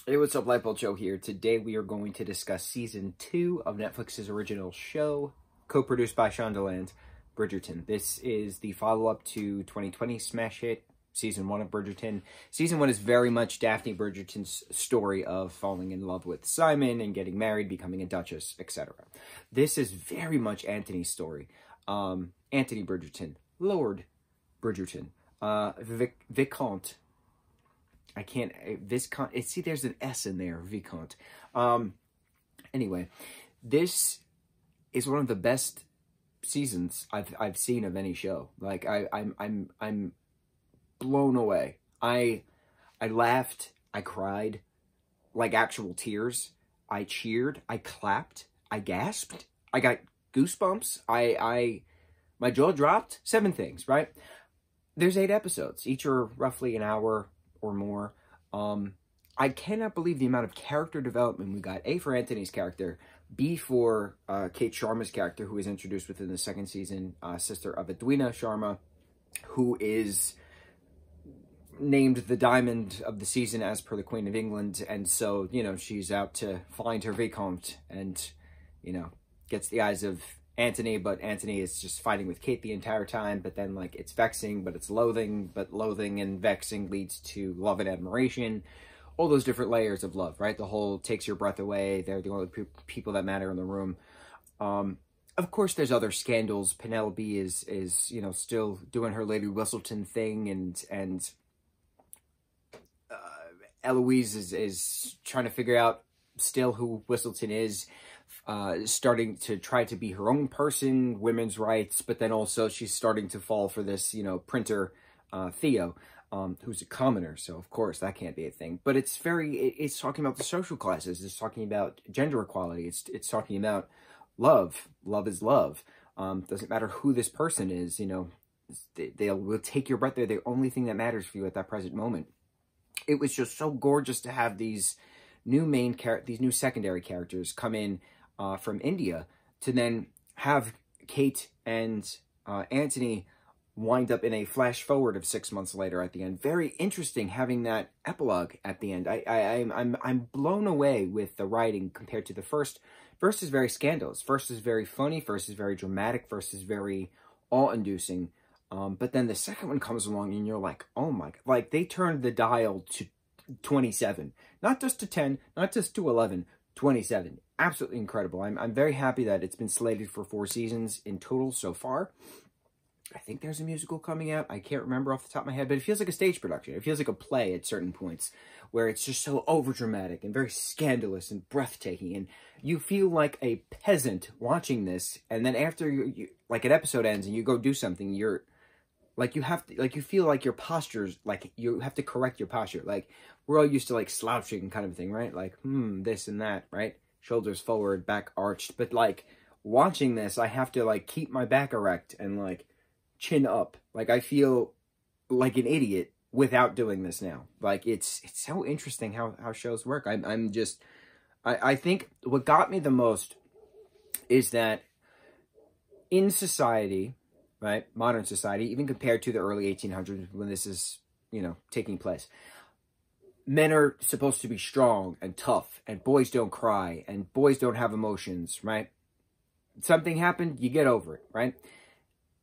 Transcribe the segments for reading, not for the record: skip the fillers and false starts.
Hey, what's up, lightboltjoe here. Today we are going to discuss Season 2 of Netflix's original show, co-produced by Shondaland, Bridgerton. This is the follow-up to 2020 smash hit, Season 1 of Bridgerton. Season 1 is very much Daphne Bridgerton's story of falling in love with Simon and getting married, becoming a duchess, etc. This is very much Anthony's story. Anthony Bridgerton, Lord Bridgerton, Vicomte. I can't, Viscount, see, there's an S in there, Vicomte. Anyway, this is one of the best seasons I've seen of any show. Like, I'm blown away. I laughed, I cried, like actual tears. I cheered, I clapped, I gasped, I got goosebumps, my jaw dropped. 7 things, right? There's 8 episodes. Each are roughly an hour or more. I cannot believe the amount of character development we got. A, for Anthony's character. B, for Kate Sharma's character, who is introduced within the 2nd season, sister of Edwina Sharma, who is named the Diamond of the season as per the Queen of England. And so, you know, she's out to find her Vicomte and, you know, gets the eyes of Anthony, but Anthony is just fighting with Kate the entire time. But then, like, it's vexing, but it's loathing, but loathing and vexing leads to love and admiration. All those different layers of love, right? The whole takes your breath away. They're the only people that matter in the room. Of course, there's other scandals. Penelope is you know, still doing her Lady Whistleton thing, and Eloise is trying to figure out still who Whistleton is. Starting to try to be her own person, women's rights, but then also she's starting to fall for this, you know, printer, Theo, who's a commoner, so of course that can't be a thing. But it's it's talking about the social classes, it's talking about gender equality, it's talking about love. Love is love. Doesn't matter who this person is, you know, they will take your breath. They're the only thing that matters for you at that present moment. It was just so gorgeous to have these new secondary characters come in from India, to then have Kate and Anthony wind up in a flash forward of 6 months later at the end. Very interesting having that epilogue at the end. I'm blown away with the writing compared to the first. First is very scandalous. First is very funny. First is very dramatic. First is very awe-inducing. But then the second one comes along and you're like, oh my God. Like, they turned the dial to 27. Not just to 10, not just to 11, 27. Absolutely incredible. I'm very happy that it's been slated for 4 seasons in total so far. I think there's a musical coming out. I can't remember off the top of my head, but it feels like a stage production. It feels like a play at certain points where it's just so overdramatic and very scandalous and breathtaking. And you feel like a peasant watching this. And then after you like, an episode ends and you go do something, you're like, you have to, like, you feel like your posture's, like, you have to correct your posture. Like, we're all used to, like, slouching kind of thing, right? Like, this and that, right? Shoulders forward, back arched. But, like, watching this, I have to, like, keep my back erect and, like, chin up. Like, I feel like an idiot without doing this now. Like, it's so interesting how shows work. I think what got me the most is that in society, right, modern society, even compared to the early 1800s when this is, you know, taking place, men are supposed to be strong and tough, and boys don't cry, and boys don't have emotions, right? Something happened, you get over it, right?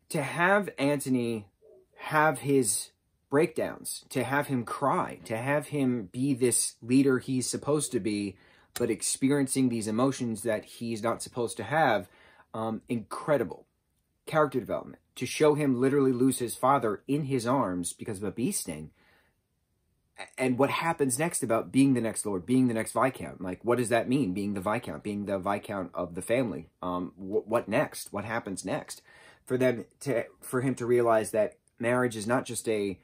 To have Anthony have his breakdowns, to have him cry, to have him be this leader he's supposed to be, but experiencing these emotions that he's not supposed to have, incredible. Character development. To show him literally lose his father in his arms because of a bee sting. And what happens next about being the next Lord, being the next Viscount. Like, what does that mean, being the Viscount, being the Viscount of the family? What next? What happens next? For him to realize that marriage is not just a,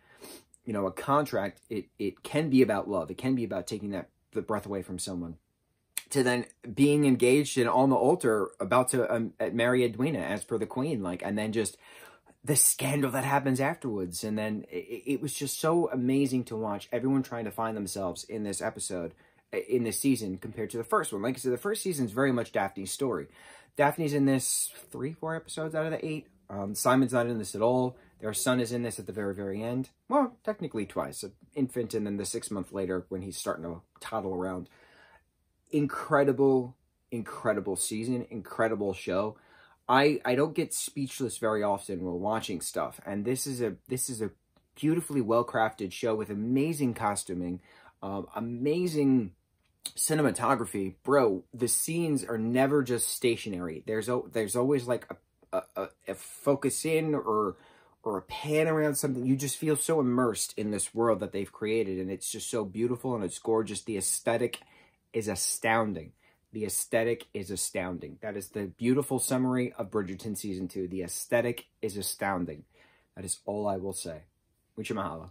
you know, a contract. It can be about love. It can be about taking the breath away from someone. To then being engaged and on the altar, about to marry Edwina as per the Queen, like, and then just the scandal that happens afterwards. And then it was just so amazing to watch everyone trying to find themselves in this episode, in this season, compared to the first one. Like I said, the first season is very much Daphne's story. Daphne's in this 3-4 episodes out of the 8. Simon's not in this at all. Their son is in this at the very, very end. Well, technically twice. An infant and then the 6 month later when he's starting to toddle around. Incredible, incredible season. Incredible show. I don't get speechless very often while watching stuff. And this is a beautifully well-crafted show with amazing costuming, amazing cinematography. Bro, the scenes are never just stationary. There's always like a focus in or a pan around something. You just feel so immersed in this world that they've created, and it's just so beautiful and it's gorgeous. The aesthetic is astounding. The aesthetic is astounding. That is the beautiful summary of Bridgerton Season 2. The aesthetic is astounding. That is all I will say. Mucho mahalo.